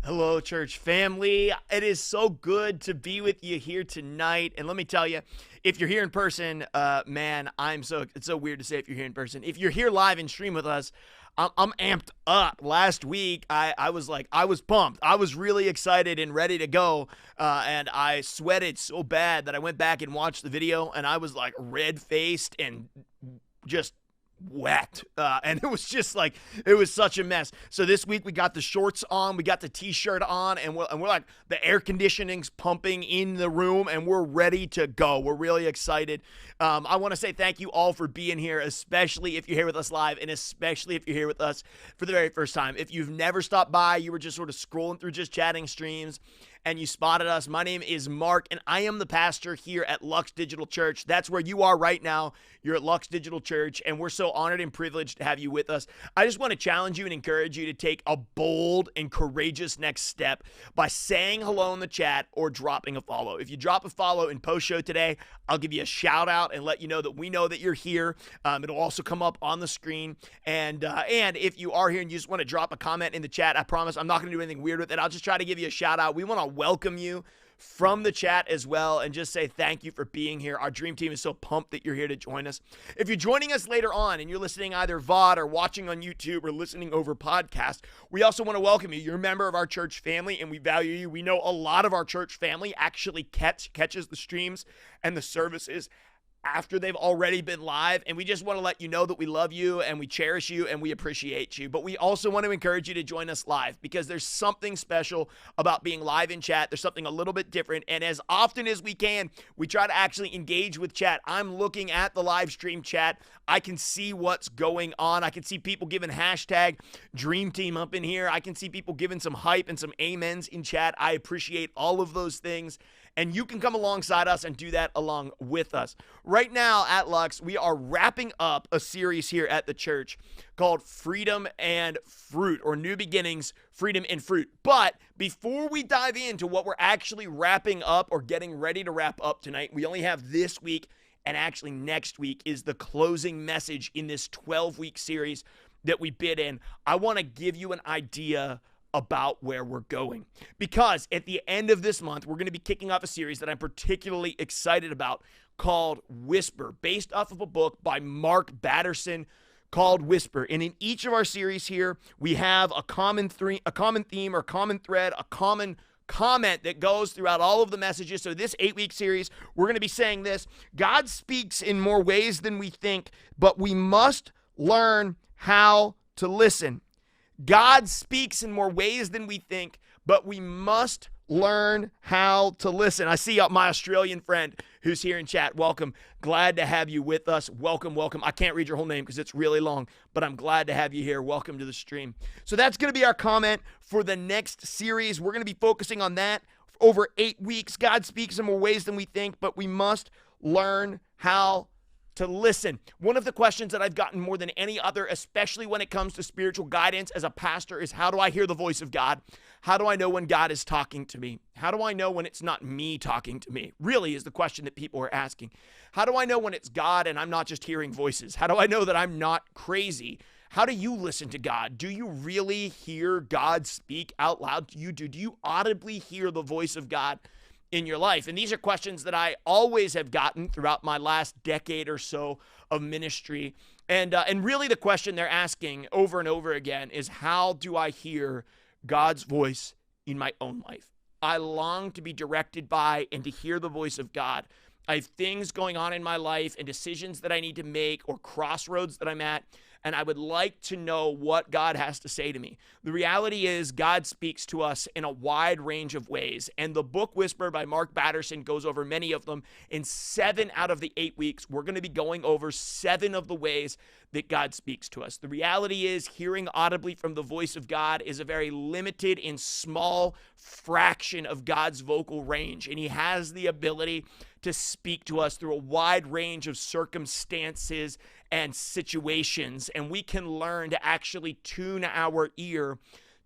Hello, church family. It is so good to be with you here tonight. And let me tell you, if you're here in person, man, it's so weird to say if you're here in person. If you're here live and stream with us, I'm amped up. Last week, I was pumped. I was really excited and ready to go. And I sweated so bad that I went back and watched the video, and I was like red faced and just wet, and it was just like, it was such a mess. So this week we got the shorts on, we got the t-shirt on, and we're like, the air conditioning's pumping in the room, and we're ready to go. We're really excited. I want to say thank you all for being here, especially if you're here with us live, and especially if you're here with us for the very first time. If you've never stopped by, you were just sort of scrolling through Just Chatting streams, and you spotted us. My name is Mark, and I am the pastor here at Lux Digital Church. That's where you are right now. You're at Lux Digital Church, and we're so honored and privileged to have you with us. I just want to challenge you and encourage you to take a bold and courageous next step by saying hello in the chat or dropping a follow. If you drop a follow in post-show today, I'll give you a shout out and let you know that we know that you're here. It'll also come up on the screen. And if you are here and you just want to drop a comment in the chat, I promise I'm not going to do anything weird with it. I'll just try to give you a shout out. We want to welcome you from the chat as well and just say thank you for being here. Our dream team is so pumped that you're here to join us. If you're joining us later on and you're listening either VOD or watching on YouTube or listening over podcast, we also want to welcome you. You're a member of our church family and we value you. We know a lot of our church family actually catches the streams and the services after they've already been live, and we just want to let you know that we love you and we cherish you and we appreciate you. But we also want to encourage you to join us live because there's something special about being live in chat. There's something a little bit different, and as often as we can, we try to actually engage with chat. I'm looking at the live stream chat. I can see what's going on. I can see people giving hashtag Dream Team up in here. I can see people giving some hype and some amens in chat. I appreciate all of those things. And you can come alongside us and do that along with us. Right now at Lux, we are wrapping up a series here at the church called Freedom and Fruit, or New Beginnings, Freedom and Fruit. But before we dive into what we're actually wrapping up or getting ready to wrap up tonight, we only have this week, and actually next week is the closing message in this 12-week series that we bid in. I want to give you an idea about where we're going, because at the end of this month we're going to be kicking off a series that I'm particularly excited about called Whisper, based off of a book by Mark Batterson called Whisper. And in each of our series here, we have a common theme or common thread, a common comment that goes throughout all of the messages. So this 8-week series, we're going to be saying this: God speaks in more ways than we think, but we must learn how to listen. God speaks in more ways than we think, but we must learn how to listen. I see my Australian friend who's here in chat. Welcome. Glad to have you with us. Welcome, welcome. I can't read your whole name because it's really long, but I'm glad to have you here. Welcome to the stream. So that's going to be our comment for the next series. We're going to be focusing on that over 8 weeks. God speaks in more ways than we think, but we must learn how to listen. One of the questions that I've gotten more than any other, especially when it comes to spiritual guidance as a pastor, is how do I hear the voice of God? How do I know when God is talking to me? How do I know when it's not me talking to me? Really is the question that people are asking. How do I know when it's God and I'm not just hearing voices? How do I know that I'm not crazy? How do you listen to God? Do you really hear God speak out loud to you? Do you audibly hear the voice of God in your life? And these are questions that I always have gotten throughout my last decade or so of ministry. And really the question they're asking over and over again is, how do I hear God's voice in my own life? I long to be directed by and to hear the voice of God. I have things going on in my life and decisions that I need to make or crossroads that I'm at, and I would like to know what God has to say to me. The reality is God speaks to us in a wide range of ways, and the book Whisper by Mark Batterson goes over many of them. In 7 out of the 8 weeks, we're going to be going over 7 of the ways that God speaks to us. The reality is hearing audibly from the voice of God is a very limited and small fraction of God's vocal range, and he has the ability to speak to us through a wide range of circumstances and situations, and we can learn to actually tune our ear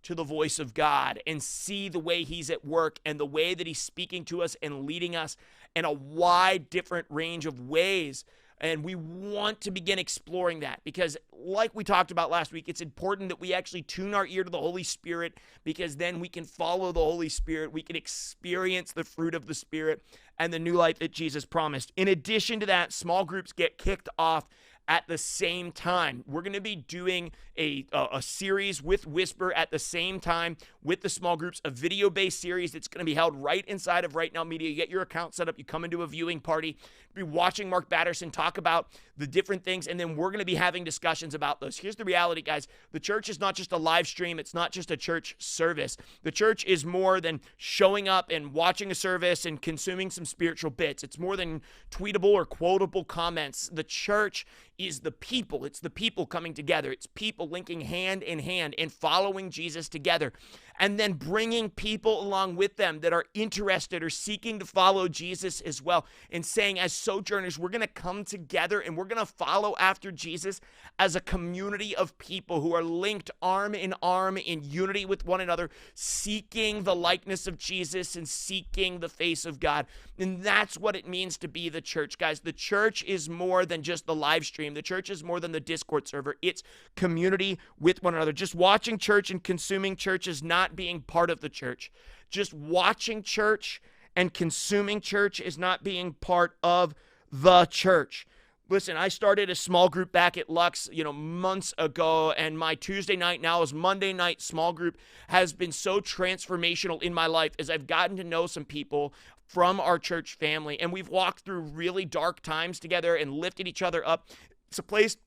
to the voice of God and see the way he's at work and the way that he's speaking to us and leading us in a wide different range of ways And we want to begin exploring that because, like we talked about last week, it's important that we actually tune our ear to the Holy Spirit, because then we can follow the Holy Spirit. We can experience the fruit of the Spirit and the new life that Jesus promised. In addition to that, small groups get kicked off at the same time. We're going to be doing a series with Whisper at the same time with the small groups, a video-based series that's going to be held right inside of Right Now Media. You get your account set up, you come into a viewing party, be watching Mark Batterson talk about the different things, and then we're going to be having discussions about those. Here's the reality, guys. The church is not just a live stream. It's not just a church service. The church is more than showing up and watching a service and consuming some spiritual bits. It's more than tweetable or quotable comments. The church is the people. It's the people coming together. It's people linking hand in hand and following Jesus together, and then bringing people along with them that are interested or seeking to follow Jesus as well, and saying, as sojourners, we're going to come together and we're going to follow after Jesus as a community of people who are linked arm in unity with one another, seeking the likeness of Jesus and seeking the face of God. And that's what it means to be the church, guys. The church is more than just the live stream. The church is more than the Discord server. It's community with one another. Just watching church and consuming church is not being part of the church. Just watching church and consuming church is not being part of the church. Listen, I started a small group back at Lux, months ago, and my Tuesday night, now is Monday night small group, has been so transformational in my life as I've gotten to know some people from our church family, and we've walked through really dark times together and lifted each other up. It's a place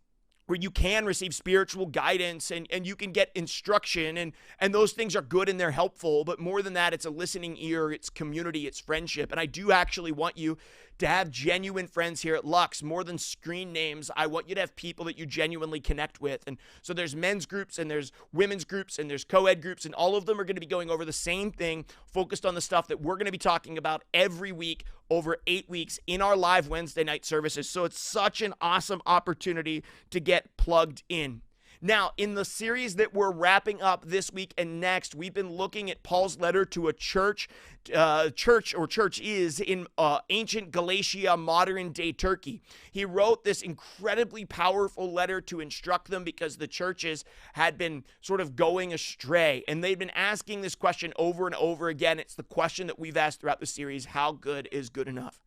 where you can receive spiritual guidance and you can get instruction, and those things are good and they're helpful, but more than that, it's a listening ear, it's community, it's friendship. And I do actually want you to have genuine friends here at Lux, more than screen names. I want you to have people that you genuinely connect with. And so there's men's groups and there's women's groups and there's co-ed groups, and all of them are going to be going over the same thing, focused on the stuff that we're going to be talking about every week over 8 weeks in our live Wednesday night services. So it's such an awesome opportunity to get plugged in. Now, in the series that we're wrapping up this week and next, we've been looking at Paul's letter to a church is in ancient Galatia, modern-day Turkey. He wrote this incredibly powerful letter to instruct them because the churches had been sort of going astray, and they'd been asking this question over and over again. It's the question that we've asked throughout the series: how good is good enough?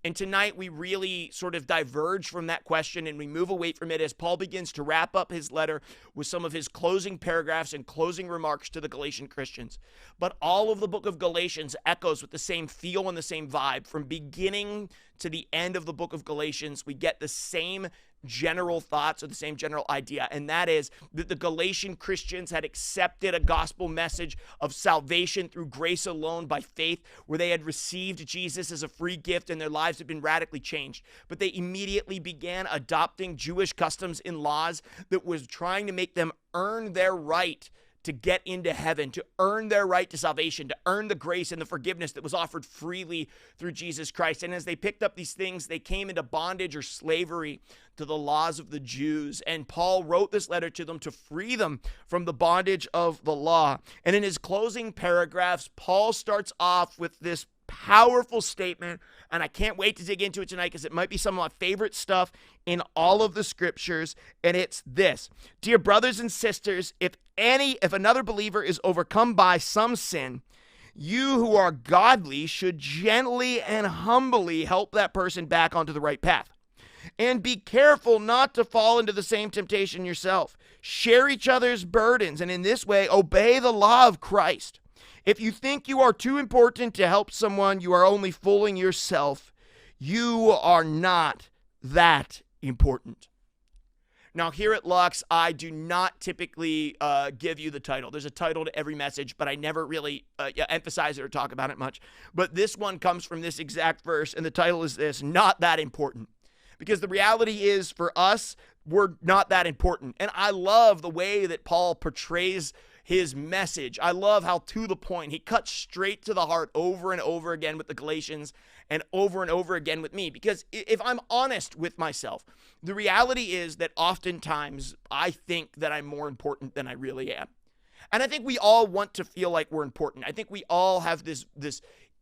And tonight we really sort of diverge from that question and we move away from it as Paul begins to wrap up his letter with some of his closing paragraphs and closing remarks to the Galatian Christians. But all of the book of Galatians echoes with the same feel and the same vibe. From beginning to the end of the book of Galatians, we get the same general thoughts or the same general idea, and that is that the Galatian Christians had accepted a gospel message of salvation through grace alone by faith, where they had received Jesus as a free gift and their lives had been radically changed. But they immediately began adopting Jewish customs and laws that was trying to make them earn their right to get into heaven, to earn their right to salvation, to earn the grace and the forgiveness that was offered freely through Jesus Christ. And as they picked up these things, they came into bondage or slavery to the laws of the Jews. And Paul wrote this letter to them to free them from the bondage of the law. And in his closing paragraphs, Paul starts off with this powerful statement, and I can't wait to dig into it tonight because it might be some of my favorite stuff in all of the scriptures, and it's this: dear brothers and sisters, if another believer is overcome by some sin, you who are godly should gently and humbly help that person back onto the right path. And be careful not to fall into the same temptation yourself. Share each other's burdens, and in this way obey the law of Christ. If you think you are too important to help someone, you are only fooling yourself. You are not that important. Now, here at Lux, I do not typically give you the title. There's a title to every message, but I never really emphasize it or talk about it much. But this one comes from this exact verse, and the title is this: Not That Important. Because the reality is, for us, we're not that important. And I love the way that Paul portrays his message. I love how to the point he cuts straight to the heart over and over again with the Galatians and over again with me. Because if I'm honest with myself, the reality is that oftentimes I think that I'm more important than I really am. And I think we all want to feel like we're important. I think we all have this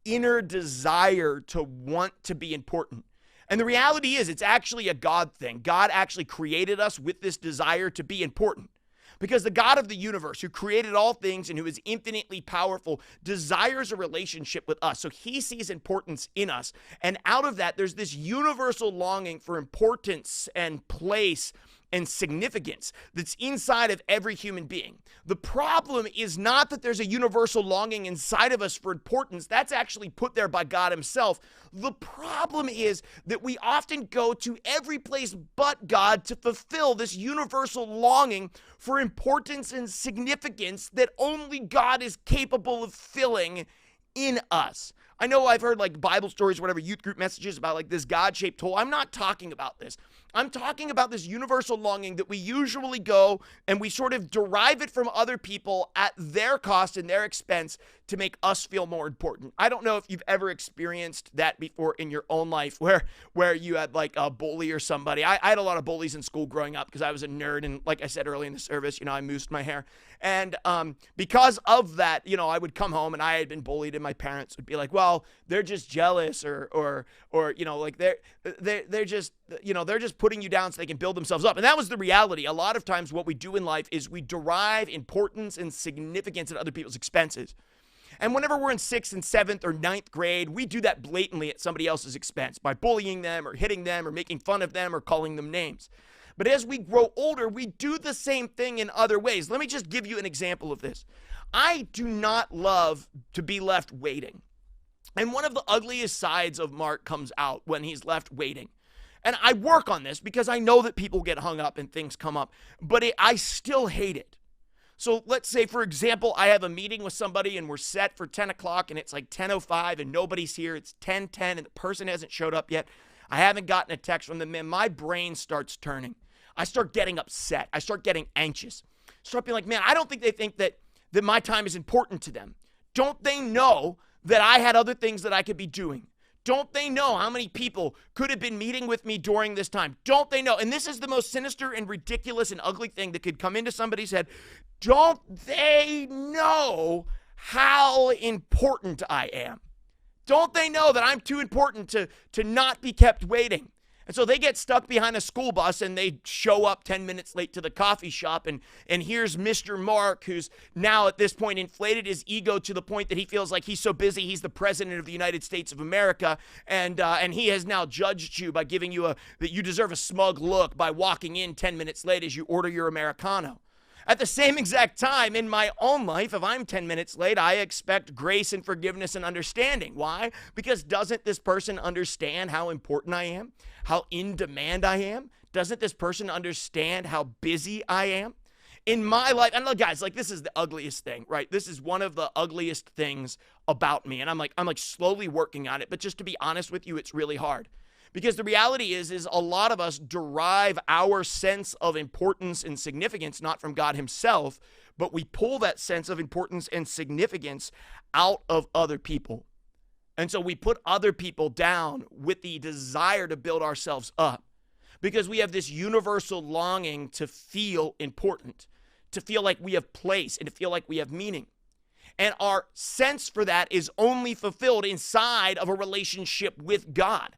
inner desire to want to be important. And the reality is, it's actually a God thing. God actually created us with this desire to be important. Because the God of the universe, who created all things and who is infinitely powerful, desires a relationship with us. So he sees importance in us. And out of that, there's this universal longing for importance and place and significance that's inside of every human being. The problem is not that there's a universal longing inside of us for importance. That's actually put there by God himself. The problem is that we often go to every place but God to fulfill this universal longing for importance and significance that only God is capable of filling in us. I know I've heard like Bible stories, whatever, youth group messages about like this God-shaped hole. I'm not talking about this. I'm talking about this universal longing that we usually go and we sort of derive it from other people at their cost and their expense to make us feel more important. I don't know if you've ever experienced that before in your own life where you had like a bully or somebody. I had a lot of bullies in school growing up because I was a nerd. And like I said early in the service, I moosed my hair. And because of that, I would come home and I had been bullied and my parents would be like, well, they're just jealous or like they're just putting you down so they can build themselves up. And that was the reality. A lot of times what we do in life is we derive importance and significance at other people's expenses. And whenever we're in 6th and 7th or 9th grade, we do that blatantly at somebody else's expense by bullying them or hitting them or making fun of them or calling them names. But as we grow older, we do the same thing in other ways. Let me just give you an example of this. I do not love to be left waiting. And one of the ugliest sides of Mark comes out when he's left waiting. And I work on this because I know that people get hung up and things come up, but I still hate it. So let's say, for example, I have a meeting with somebody and we're set for 10 o'clock and it's like 10:05 and nobody's here. It's 10:10 and the person hasn't showed up yet. I haven't gotten a text from them. Man, my brain starts turning. I start getting upset. I start getting anxious. Start being like, man, I don't think they think that my time is important to them. Don't they know that I had other things that I could be doing? Don't they know how many people could have been meeting with me during this time? Don't they know? And this is the most sinister and ridiculous and ugly thing that could come into somebody's head. Don't they know how important I am? Don't they know that I'm too important to not be kept waiting? And so they get stuck behind a school bus and they show up 10 minutes late to the coffee shop. And here's Mr. Mark, who's now at this point inflated his ego to the point that he feels like he's so busy, he's the president of the United States of America. And he has now judged you by giving you that you deserve a smug look by walking in 10 minutes late as you order your Americano. At the same exact time, in my own life, if I'm 10 minutes late, I expect grace and forgiveness and understanding. Why? Because doesn't this person understand how important I am? How in demand I am? Doesn't this person understand how busy I am? In my life, and look, guys, like this is the ugliest thing, right? This is one of the ugliest things about me. And I'm like slowly working on it. But just to be honest with you, it's really hard. Because the reality is a lot of us derive our sense of importance and significance not from God himself, but we pull that sense of importance and significance out of other people. And so we put other people down with the desire to build ourselves up because we have this universal longing to feel important, to feel like we have place and to feel like we have meaning. And our sense for that is only fulfilled inside of a relationship with God.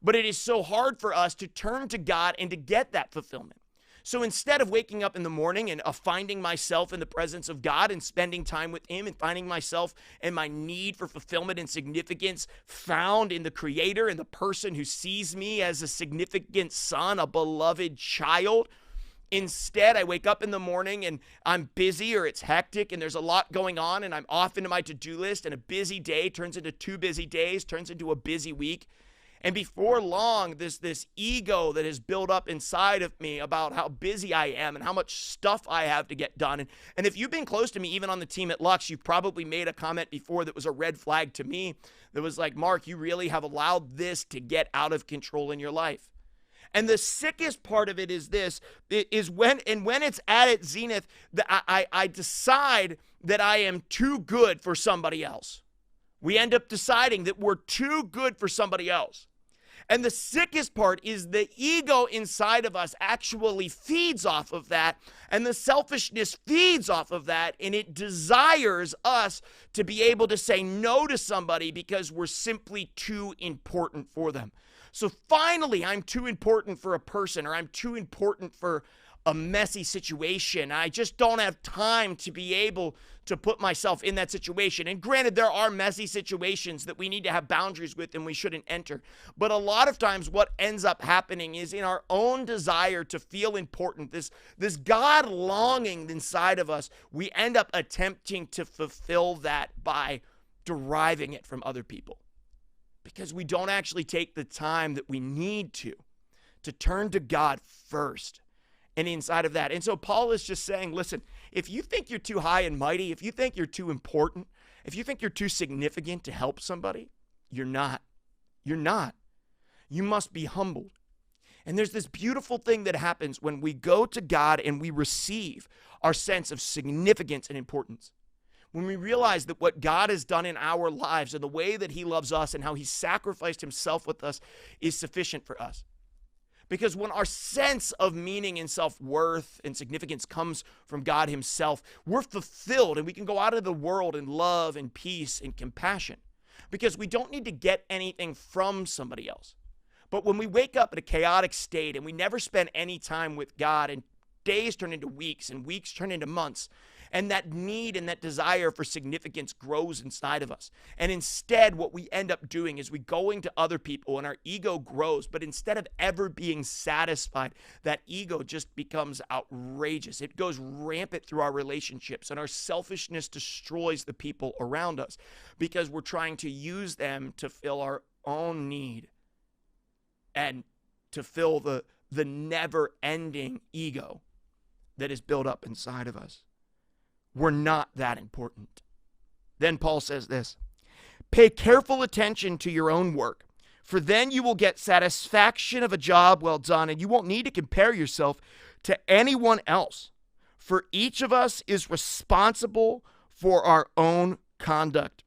But it is so hard for us to turn to God and to get that fulfillment. So instead of waking up in the morning and finding myself in the presence of God and spending time with him and finding myself and my need for fulfillment and significance found in the Creator and the person who sees me as a significant son, a beloved child, instead I wake up in the morning and I'm busy or it's hectic and there's a lot going on and I'm off into my to-do list and a busy day turns into 2 busy days, turns into a busy week. And before long, this ego that has built up inside of me about how busy I am and how much stuff I have to get done. And if you've been close to me, even on the team at Lux, you've probably made a comment before that was a red flag to me. That was like, Mark, you really have allowed this to get out of control in your life. And the sickest part of it is this, is when it's at its zenith, that I decide that I am too good for somebody else. We end up deciding that we're too good for somebody else. And the sickest part is the ego inside of us actually feeds off of that, and the selfishness feeds off of that, and it desires us to be able to say no to somebody because we're simply too important for them. So finally, I'm too important for a person, or I'm too important for a messy situation. I just don't have time to be able to put myself in that situation. And granted, there are messy situations that we need to have boundaries with and we shouldn't enter. But a lot of times what ends up happening is in our own desire to feel important, this God longing inside of us, we end up attempting to fulfill that by deriving it from other people. Because we don't actually take the time that we need to turn to God first. And inside of that. And so Paul is just saying, listen, if you think you're too high and mighty, if you think you're too important, if you think you're too significant to help somebody, you're not. You're not. You must be humbled. And there's this beautiful thing that happens when we go to God and we receive our sense of significance and importance. When we realize that what God has done in our lives and the way that he loves us and how he sacrificed himself with us is sufficient for us. Because when our sense of meaning and self-worth and significance comes from God himself, we're fulfilled and we can go out of the world in love and peace and compassion. Because we don't need to get anything from somebody else. But when we wake up in a chaotic state and we never spend any time with God, and days turn into weeks and weeks turn into months, and that need and that desire for significance grows inside of us. And instead, what we end up doing is we going to other people and our ego grows. But instead of ever being satisfied, that ego just becomes outrageous. It goes rampant through our relationships, and our selfishness destroys the people around us because we're trying to use them to fill our own need and to fill the never-ending ego that is built up inside of us. We're not that important. Then Paul says this, pay careful attention to your own work, for then you will get satisfaction of a job well done, and you won't need to compare yourself to anyone else. For each of us is responsible for our own conduct.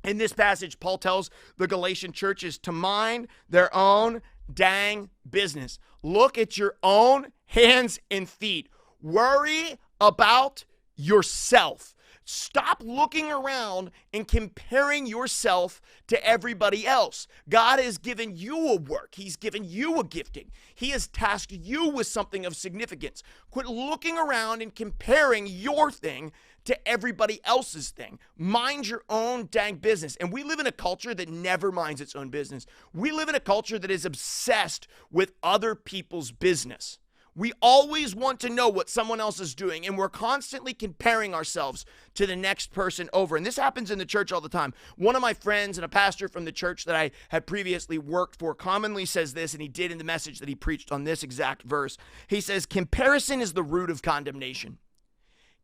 In this passage, Paul tells the Galatian churches to mind their own dang business. Look at your own hands and feet. Worry about yourself. Stop looking around and comparing yourself to everybody else. God has given you a work. He's given you a gifting. He has tasked you with something of significance. Quit looking around and comparing your thing to everybody else's thing. Mind your own dang business. And we live in a culture that never minds its own business. We live in a culture that is obsessed with other people's business. We always want to know what someone else is doing, and we're constantly comparing ourselves to the next person over. And this happens in the church all the time. One of my friends and a pastor from the church that I had previously worked for commonly says this, and he did in the message that he preached on this exact verse. He says, comparison is the root of condemnation.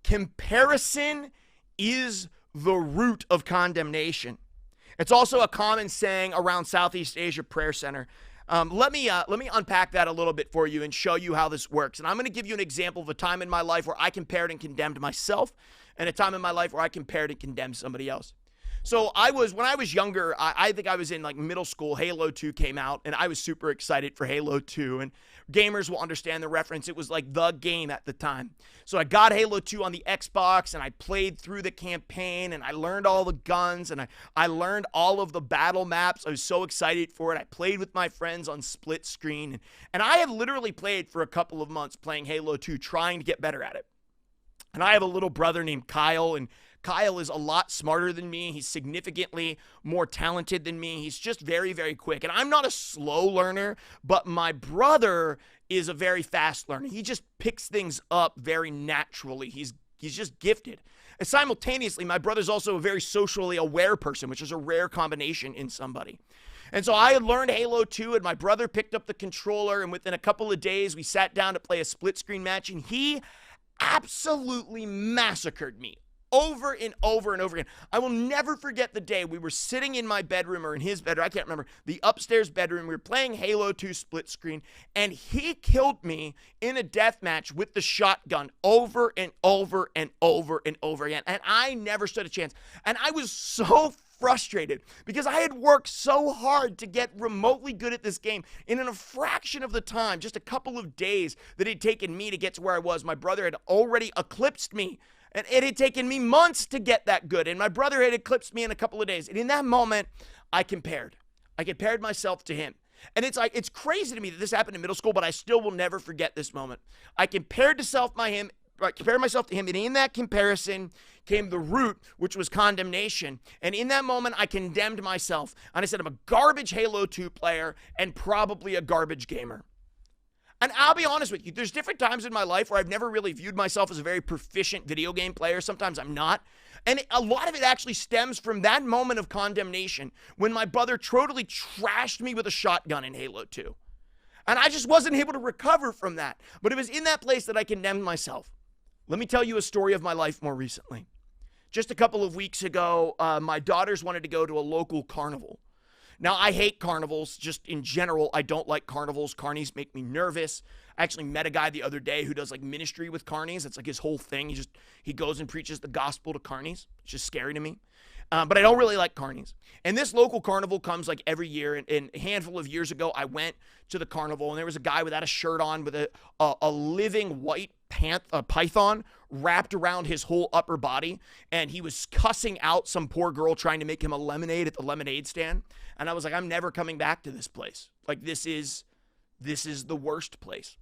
Comparison is the root of condemnation. It's also a common saying around Southeast Asia Prayer Center. Let me unpack that a little bit for you and show you how this works. And I'm going to give you an example of a time in my life where I compared and condemned myself, and a time in my life where I compared and condemned somebody else. So when I was younger, I think I was in like middle school, Halo 2 came out, and I was super excited for Halo 2. And gamers will understand the reference. It was like the game at the time. So I got Halo 2 on the Xbox, and I played through the campaign, and I learned all the guns, and I learned all of the battle maps. I was so excited for it. I played with my friends on split screen. And I had literally played for a couple of months playing Halo 2, trying to get better at it. And I have a little brother named Kyle, and Kyle is a lot smarter than me. He's significantly more talented than me. He's just very, very quick. And I'm not a slow learner, but my brother is a very fast learner. He just picks things up very naturally. He's just gifted. And simultaneously, my brother's also a very socially aware person, which is a rare combination in somebody. And so I had learned Halo 2, and my brother picked up the controller, and within a couple of days, we sat down to play a split screen match, and he absolutely massacred me. Over and over and over again. I will never forget the day we were sitting in my bedroom or in his bedroom. I can't remember. The upstairs bedroom. We were playing Halo 2 split screen, and he killed me in a death match with the shotgun over and over and over and over again. And I never stood a chance. And I was so frustrated because I had worked so hard to get remotely good at this game. And in a fraction of the time, just a couple of days that it had taken me to get to where I was, my brother had already eclipsed me. And it had taken me months to get that good. And my brother had eclipsed me in a couple of days. And in that moment, I compared. I compared myself to him. And it's like, it's crazy to me that this happened in middle school, but I still will never forget this moment. I compared myself to him, and in that comparison came the root, which was condemnation. And in that moment, I condemned myself. And I said, I'm a garbage Halo 2 player and probably a garbage gamer. And I'll be honest with you, there's different times in my life where I've never really viewed myself as a very proficient video game player. Sometimes I'm not. And a lot of it actually stems from that moment of condemnation when my brother totally trashed me with a shotgun in Halo 2. And I just wasn't able to recover from that. But it was in that place that I condemned myself. Let me tell you a story of my life more recently. Just a couple of weeks ago, my daughters wanted to go to a local carnival. Now, I hate carnivals. Just in general, I don't like carnivals. Carnies make me nervous. I actually met a guy the other day who does like ministry with carnies. It's like his whole thing. He goes and preaches the gospel to carnies. It's just scary to me. But I don't really like carnies. And this local carnival comes like every year. And a handful of years ago, I went to the carnival, and there was a guy without a shirt on with a living white python wrapped around his whole upper body. And he was cussing out some poor girl trying to make him a lemonade at the lemonade stand. And I was like, I'm never coming back to this place. Like, this is the worst place.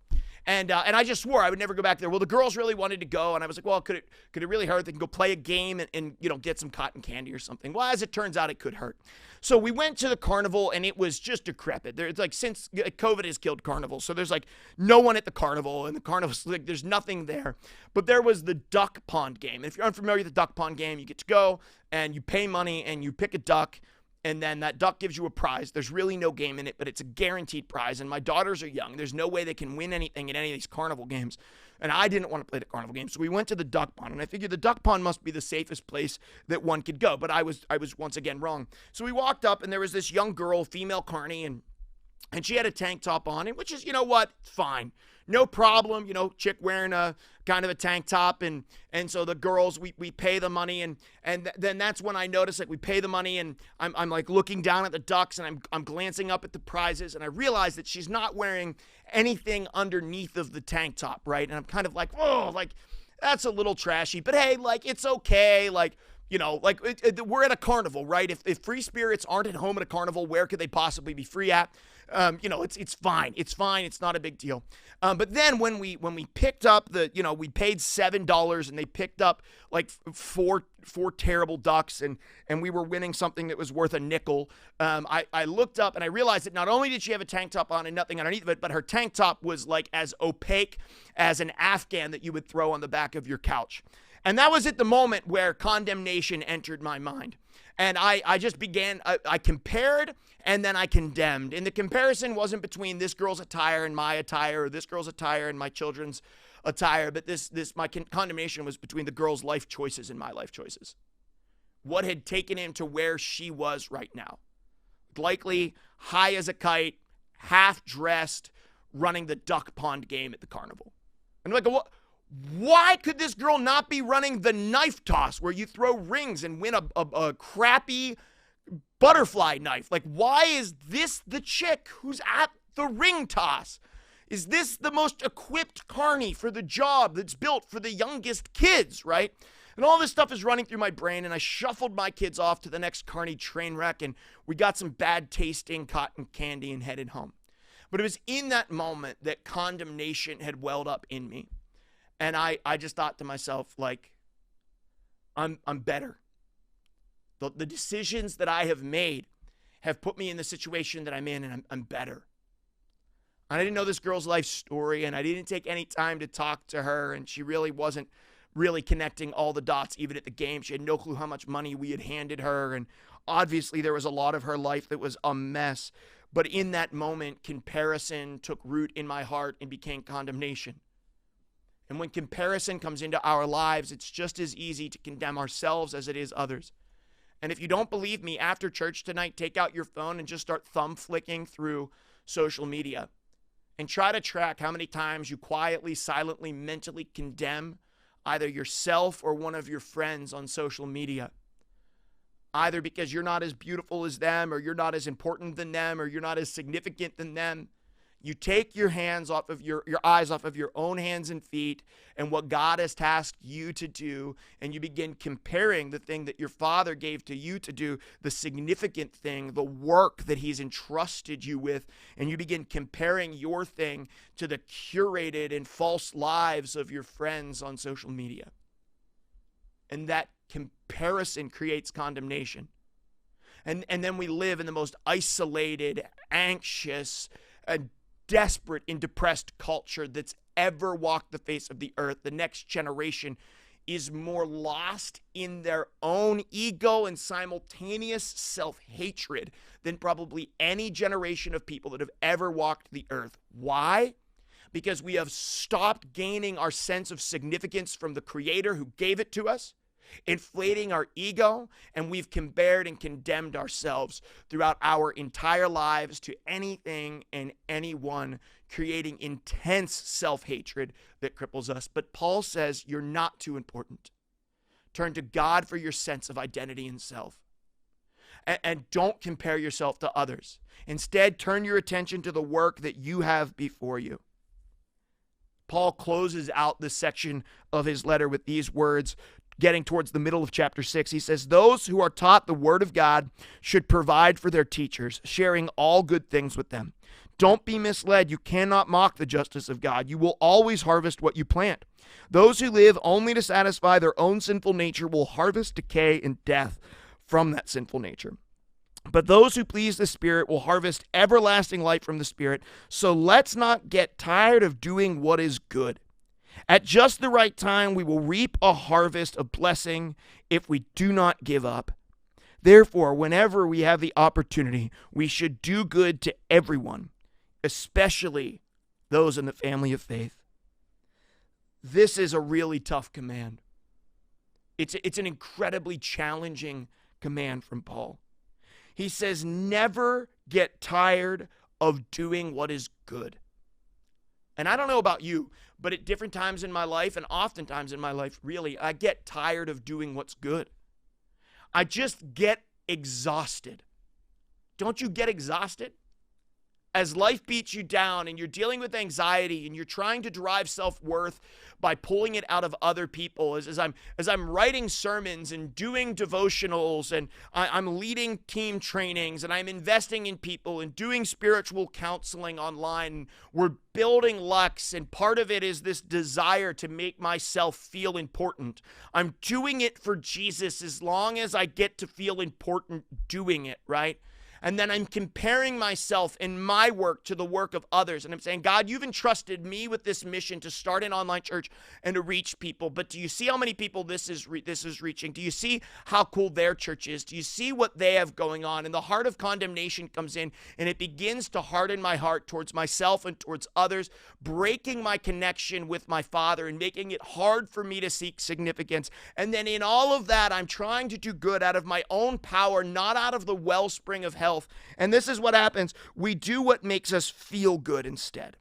And I just swore I would never go back there. Well, the girls really wanted to go, and I was like, well, could it really hurt? They can go play a game and get some cotton candy or something. Well, as it turns out, it could hurt. So we went to the carnival, and it was just decrepit. There's like, since COVID has killed carnivals, so there's like no one at the carnival, and the carnival's like, there's nothing there. But there was the duck pond game. And if you're unfamiliar with the duck pond game, you get to go and you pay money and you pick a duck. And then that duck gives you a prize. There's really no game in it, but it's a guaranteed prize. And my daughters are young. There's no way they can win anything at any of these carnival games. And I didn't want to play the carnival game. So we went to the duck pond. And I figured the duck pond must be the safest place that one could go. But I was once again wrong. So we walked up, and there was this young girl, female carny, and she had a tank top on, which is, you know what, fine. No problem, chick wearing a kind of a tank top. And so the girls, we pay the money. And then that's when I noticed, like, we pay the money, and I'm like looking down at the ducks, and I'm glancing up at the prizes, and I realize that she's not wearing anything underneath of the tank top, right? And I'm kind of like, oh, like, that's a little trashy. But hey, like, it's okay. Like, we're at a carnival, right? If free spirits aren't at home at a carnival, where could they possibly be free at? It's fine. It's fine. It's not a big deal. But then when we picked up we paid $7, and they picked up like four terrible ducks, and we were winning something that was worth a nickel. I looked up, and I realized that not only did she have a tank top on and nothing underneath of it, but her tank top was like as opaque as an Afghan that you would throw on the back of your couch. And that was at the moment where condemnation entered my mind. And I just began, I compared, and then I condemned. And the comparison wasn't between this girl's attire and my attire, or this girl's attire and my children's attire, but my condemnation was between the girl's life choices and my life choices. What had taken him to where she was right now? Likely high as a kite, half dressed, running the duck pond game at the carnival. And I'm like, what? Why could this girl not be running the knife toss where you throw rings and win a crappy butterfly knife? Like, why is this the chick who's at the ring toss? Is this the most equipped carny for the job that's built for the youngest kids, right? And all this stuff is running through my brain, and I shuffled my kids off to the next carny train wreck, and we got some bad tasting cotton candy and headed home. But it was in that moment that condemnation had welled up in me. And I just thought to myself, like, I'm better. The decisions that I have made have put me in the situation that I'm in, and I'm better. And I didn't know this girl's life story, and I didn't take any time to talk to her, and she really wasn't really connecting all the dots, even at the game. She had no clue how much money we had handed her, and obviously there was a lot of her life that was a mess. But in that moment, comparison took root in my heart and became condemnation. And when comparison comes into our lives, it's just as easy to condemn ourselves as it is others. And if you don't believe me, after church tonight, take out your phone and just start thumb flicking through social media. And try to track how many times you quietly, silently, mentally condemn either yourself or one of your friends on social media. Either because you're not as beautiful as them, or you're not as important than them, or you're not as significant than them. You take your hands off of your eyes off of your own hands and feet and what God has tasked you to do, and you begin comparing the thing that your Father gave to you to do, the significant thing, the work that he's entrusted you with, and you begin comparing your thing to the curated and false lives of your friends on social media. And that comparison creates condemnation. And then we live in the most isolated, anxious, and desperate and depressed culture that's ever walked the face of the earth. The next generation is more lost in their own ego and simultaneous self-hatred than probably any generation of people that have ever walked the earth. Why? Because we have stopped gaining our sense of significance from the Creator who gave it to us, inflating our ego, and we've compared and condemned ourselves throughout our entire lives to anything and anyone, creating intense self-hatred that cripples us. But Paul says you're not too important. Turn to God for your sense of identity and self. And don't compare yourself to others. Instead, turn your attention to the work that you have before you. Paul closes out this section of his letter with these words. Getting towards the middle of chapter 6, he says, those who are taught the word of God should provide for their teachers, sharing all good things with them. Don't be misled. You cannot mock the justice of God. You will always harvest what you plant. Those who live only to satisfy their own sinful nature will harvest decay and death from that sinful nature. But those who please the Spirit will harvest everlasting life from the Spirit. So let's not get tired of doing what is good. At just the right time, we will reap a harvest of blessing if we do not give up. Therefore, whenever we have the opportunity, we should do good to everyone, especially those in the family of faith. This is a really tough command. It's an incredibly challenging command from Paul. He says, never get tired of doing what is good. And I don't know about you, but at different times in my life, and oftentimes in my life, really, I get tired of doing what's good. I just get exhausted. Don't you get exhausted? As life beats you down and you're dealing with anxiety and you're trying to derive self-worth by pulling it out of other people, as I'm writing sermons and doing devotionals and I'm leading team trainings and I'm investing in people and doing spiritual counseling online, we're building Lux, and part of it is this desire to make myself feel important. I'm doing it for Jesus as long as I get to feel important doing it, right? And then I'm comparing myself and my work to the work of others. And I'm saying, God, you've entrusted me with this mission to start an online church and to reach people. But do you see how many people this is reaching? Do you see how cool their church is? Do you see what they have going on? And the heart of condemnation comes in, and it begins to harden my heart towards myself and towards others, breaking my connection with my Father and making it hard for me to seek significance. And then in all of that, I'm trying to do good out of my own power, not out of the wellspring of health. And this is what happens. We do what makes us feel good instead.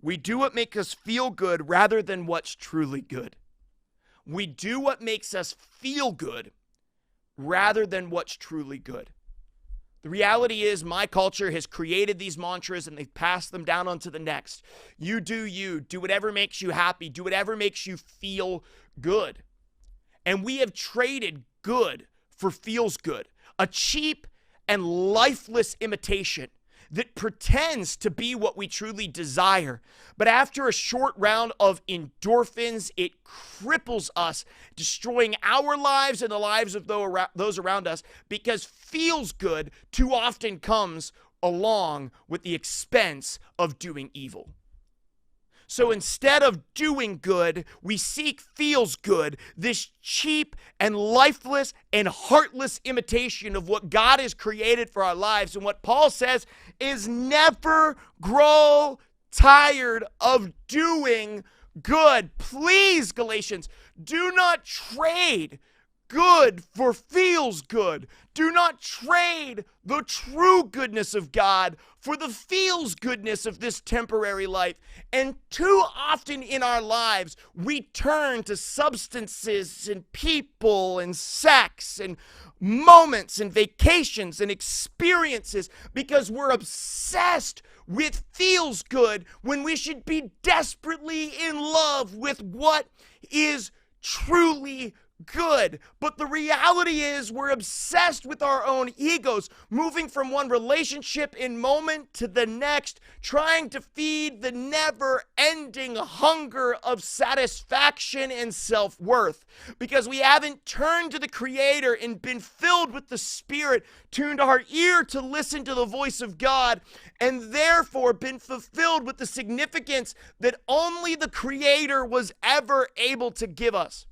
We do what makes us feel good rather than what's truly good. We do what makes us feel good rather than what's truly good. The reality is my culture has created these mantras and they've passed them down onto the next. You, do whatever makes you happy, do whatever makes you feel good. And we have traded good for feels good. A cheap and lifeless imitation that pretends to be what we truly desire. But after a short round of endorphins, it cripples us, destroying our lives and the lives of those around us, because feels good too often comes along with the expense of doing evil. So instead of doing good, we seek feels good, this cheap and lifeless and heartless imitation of what God has created for our lives. And what Paul says is never grow tired of doing good. Please, Galatians, do not trade good for feels good. Do not trade the true goodness of God for the feels goodness of this temporary life. And too often in our lives, we turn to substances and people and sex and moments and vacations and experiences because we're obsessed with feels good when we should be desperately in love with what is truly good. But the reality is we're obsessed with our own egos, moving from one relationship in moment to the next, trying to feed the never-ending hunger of satisfaction and self-worth because we haven't turned to the Creator and been filled with the Spirit, tuned our ear to listen to the voice of God, and therefore been fulfilled with the significance that only the Creator was ever able to give us.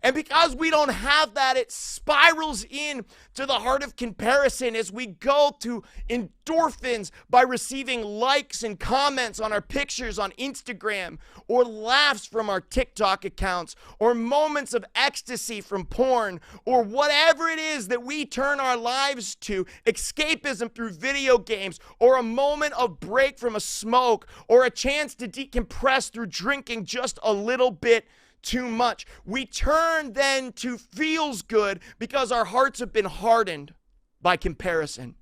And because we don't have that, it spirals in to the heart of comparison as we go to endorphins by receiving likes and comments on our pictures on Instagram, or laughs from our TikTok accounts, or moments of ecstasy from porn, or whatever it is that we turn our lives to, escapism through video games, or a moment of break from a smoke, or a chance to decompress through drinking just a little bit too much. We turn then to feels good because our hearts have been hardened by comparison.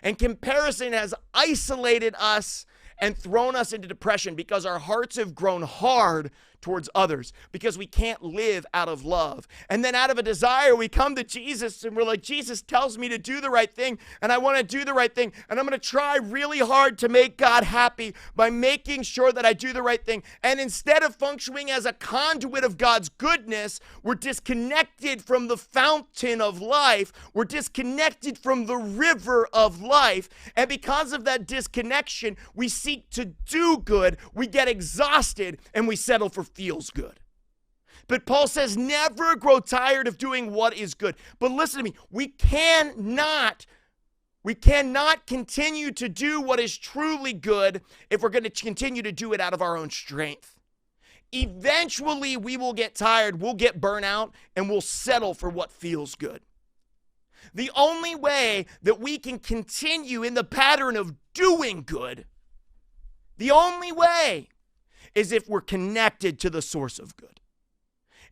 And comparison has isolated us and thrown us into depression because our hearts have grown hard towards others because we can't live out of love. And then out of a desire, we come to Jesus and we're like, Jesus tells me to do the right thing, and I want to do the right thing, and I'm going to try really hard to make God happy by making sure that I do the right thing. And instead of functioning as a conduit of God's goodness, we're disconnected from the fountain of life. We're disconnected from the river of life. And because of that disconnection, we seek to do good, we get exhausted, and we settle for feels good. But Paul says, never grow tired of doing what is good. But listen to me, we cannot continue to do what is truly good if we're going to continue to do it out of our own strength. Eventually, we will get tired, we'll get burnout, and we'll settle for what feels good. The only way that we can continue in the pattern of doing good, the only way is if we're connected to the source of good.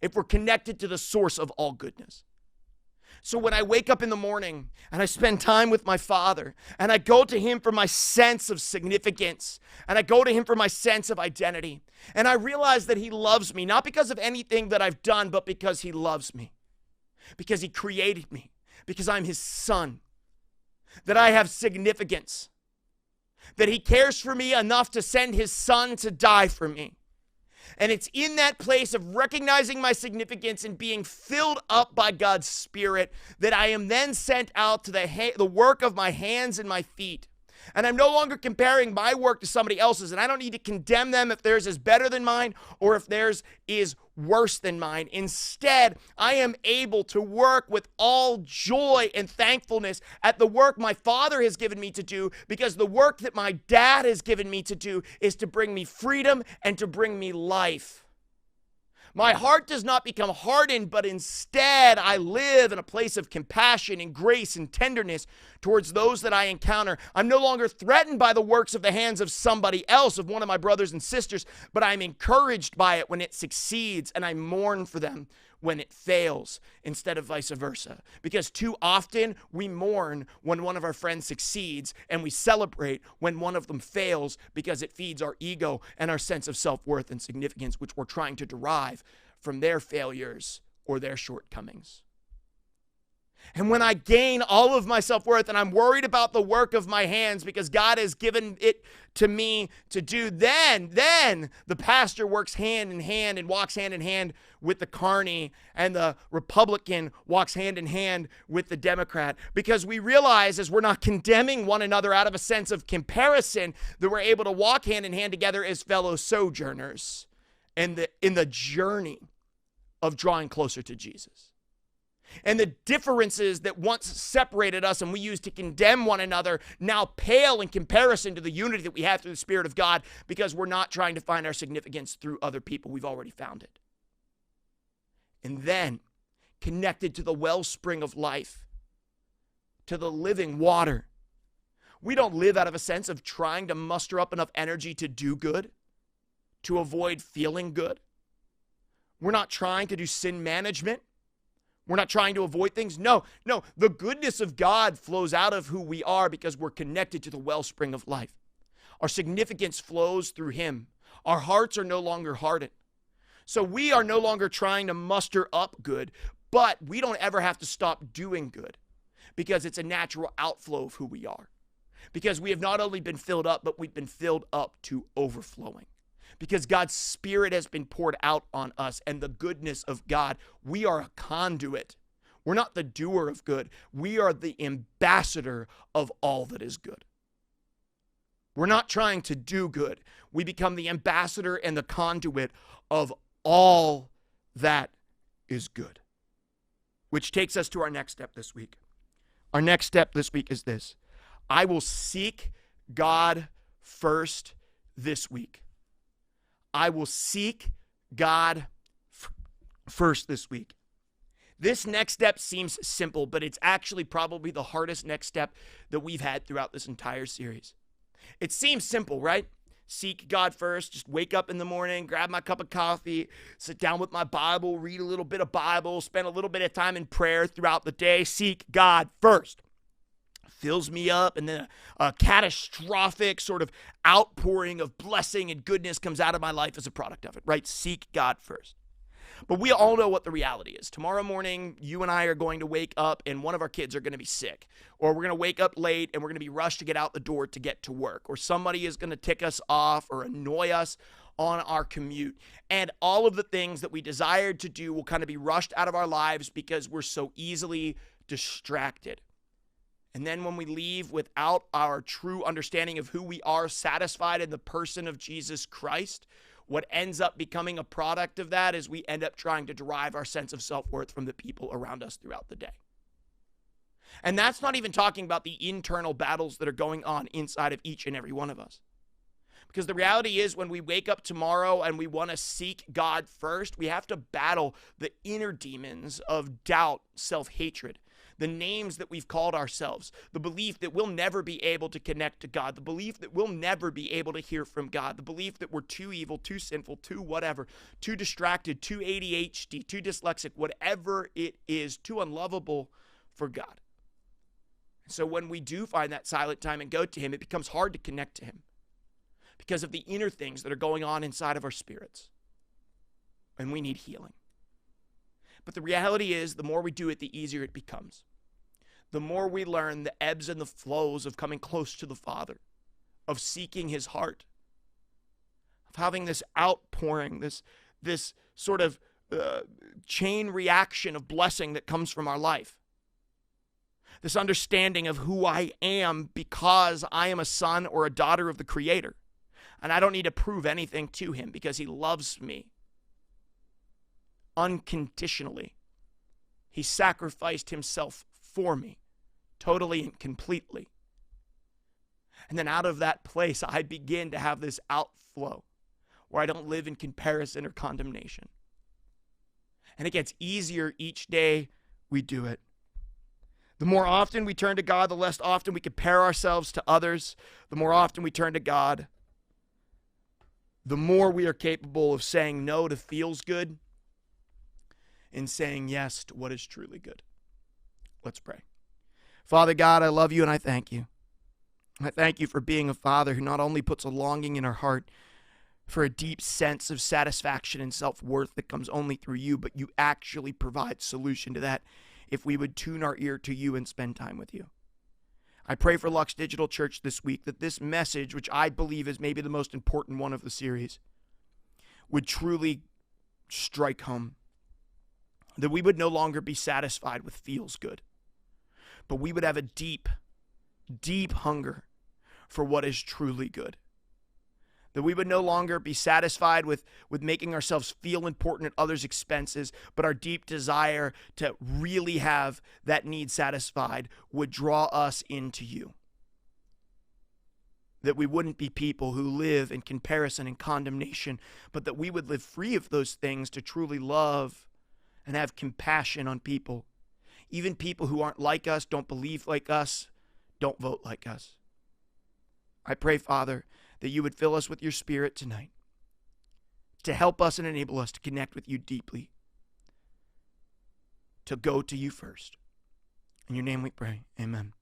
If we're connected to the source of all goodness. So when I wake up in the morning and I spend time with my Father and I go to Him for my sense of significance and I go to Him for my sense of identity, and I realize that He loves me, not because of anything that I've done, but because He loves me, because He created me, because I'm His son, that I have significance, that He cares for me enough to send His son to die for me. And it's in that place of recognizing my significance and being filled up by God's Spirit that I am then sent out to the work of my hands and my feet. And I'm no longer comparing my work to somebody else's, and I don't need to condemn them if theirs is better than mine or if theirs is worse than mine. Instead, I am able to work with all joy and thankfulness at the work my Father has given me to do, because the work that my dad has given me to do is to bring me freedom and to bring me life. My heart does not become hardened, but instead I live in a place of compassion and grace and tenderness towards those that I encounter. I'm no longer threatened by the works of the hands of somebody else, of one of my brothers and sisters, but I'm encouraged by it when it succeeds, and I mourn for them when it fails instead of vice versa. Because too often we mourn when one of our friends succeeds, and we celebrate when one of them fails because it feeds our ego and our sense of self-worth and significance, which we're trying to derive from their failures or their shortcomings. And when I gain all of my self-worth and I'm worried about the work of my hands because God has given it to me to do, then the pastor works hand in hand and walks hand in hand with the carny, and the Republican walks hand in hand with the Democrat, because we realize, as we're not condemning one another out of a sense of comparison, that we're able to walk hand in hand together as fellow sojourners in the journey of drawing closer to Jesus. And the differences that once separated us and we used to condemn one another now pale in comparison to the unity that we have through the Spirit of God, because we're not trying to find our significance through other people. We've already found it. And then connected to the wellspring of life, to the living water. We don't live out of a sense of trying to muster up enough energy to do good, to avoid feeling good. We're not trying to do sin management. We're not trying to avoid things. No, the goodness of God flows out of who we are because we're connected to the wellspring of life. Our significance flows through him. Our hearts are no longer hardened. So we are no longer trying to muster up good, but we don't ever have to stop doing good because it's a natural outflow of who we are. Because we have not only been filled up, but we've been filled up to overflowing. Because God's Spirit has been poured out on us and the goodness of God. We are a conduit. We're not the doer of good. We are the ambassador of all that is good. We're not trying to do good. We become the ambassador and the conduit of all that is good. Which takes us to our next step this week. Our next step this week is this. I will seek God first this week. I will seek God first this week. This next step seems simple, but it's actually probably the hardest next step that we've had throughout this entire series. It seems simple, right? Seek God first, just wake up in the morning, grab my cup of coffee, sit down with my Bible, read a little bit of Bible, spend a little bit of time in prayer throughout the day, seek God first. Fills me up, and then a catastrophic sort of outpouring of blessing and goodness comes out of my life as a product of it, right? Seek God first. But we all know what the reality is. Tomorrow morning, you and I are going to wake up and one of our kids are going to be sick. Or we're going to wake up late and we're going to be rushed to get out the door to get to work. Or somebody is going to tick us off or annoy us on our commute. And all of the things that we desired to do will kind of be rushed out of our lives because we're so easily distracted. And then when we leave without our true understanding of who we are, satisfied in the person of Jesus Christ, what ends up becoming a product of that is we end up trying to derive our sense of self-worth from the people around us throughout the day. And that's not even talking about the internal battles that are going on inside of each and every one of us. Because the reality is when we wake up tomorrow and we want to seek God first, we have to battle the inner demons of doubt, self-hatred, the names that we've called ourselves, the belief that we'll never be able to connect to God, the belief that we'll never be able to hear from God, the belief that we're too evil, too sinful, too whatever, too distracted, too ADHD, too dyslexic, whatever it is, too unlovable for God. So when we do find that silent time and go to him, it becomes hard to connect to him because of the inner things that are going on inside of our spirits. And we need healing. But the reality is, the more we do it, the easier it becomes. The more we learn the ebbs and the flows of coming close to the Father, of seeking his heart, of having this outpouring, this sort of chain reaction of blessing that comes from our life. This understanding of who I am because I am a son or a daughter of the Creator. And I don't need to prove anything to him because he loves me unconditionally. He sacrificed himself for me, totally and completely. And then out of that place, I begin to have this outflow where I don't live in comparison or condemnation. And it gets easier each day we do it. The more often we turn to God, the less often we compare ourselves to others. The more often we turn to God, the more we are capable of saying no to feels good and saying yes to what is truly good. Let's pray. Father God, I love you and I thank you. I thank you for being a father who not only puts a longing in our heart for a deep sense of satisfaction and self-worth that comes only through you, but you actually provide solution to that if we would tune our ear to you and spend time with you. I pray for Lux Digital Church this week that this message, which I believe is maybe the most important one of the series, would truly strike home. That we would no longer be satisfied with feels good, but we would have a deep, deep hunger for what is truly good. That we would no longer be satisfied with making ourselves feel important at others' expenses, but our deep desire to really have that need satisfied would draw us into you. That we wouldn't be people who live in comparison and condemnation, but that we would live free of those things to truly love and have compassion on people, even people who aren't like us, don't believe like us, don't vote like us. I pray, Father, that you would fill us with your Spirit tonight to help us and enable us to connect with you deeply, to go to you first. In your name we pray. Amen.